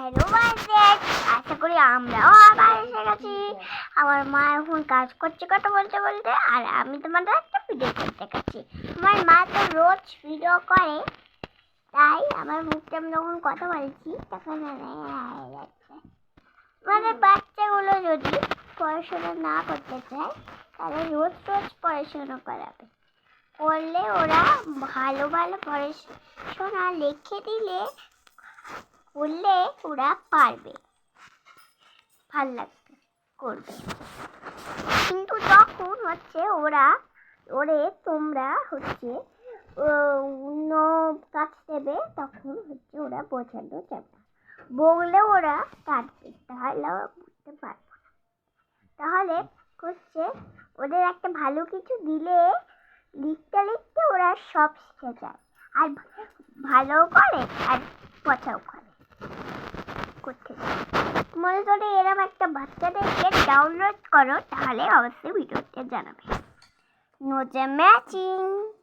Hello বাচ্চাদের, আশা করি আমরাও আবার এসে গেছি। আমার মা এখন কাজ করছে কথা বলতে বলতে, আর আমি তোমাদের একটা ভিডিও করতে গেছি। আমার মা তো রোজ ভিডিও করে, তাই আমার মুখটা আমি যখন কথা বলছি তখন যাচ্ছে। মানে বাচ্চাগুলো যদি পড়াশোনা না করতে চায় তাহলে রোজ রোজ পড়াশোনা করাবে, করলে ওরা ভালো ভালো পড়াশোনা লিখে দিলে করলে ওরা পারবে, ভাল লাগবে, করবে। কিন্তু যখন হচ্ছে তোমরা হচ্ছে অন্য কাজ দেবে, তখন হচ্ছে ওরা বোঝানো যাবে না, বললে ওরা কাটবে, তাহলে বুঝতে পারবো না। তাহলে হচ্ছে ওদের একটা ভালো কিছু দিলে লিখতে লিখতে ওরা সব শিখে যায়, আর ভালো করে আর পচাও করে করতে যায়। মনে করে এরকম একটা বাচ্চাদেরকে ডাউনলোড করো, তাহলে অবশ্যই ভিডিওতে জানাবে। No matching.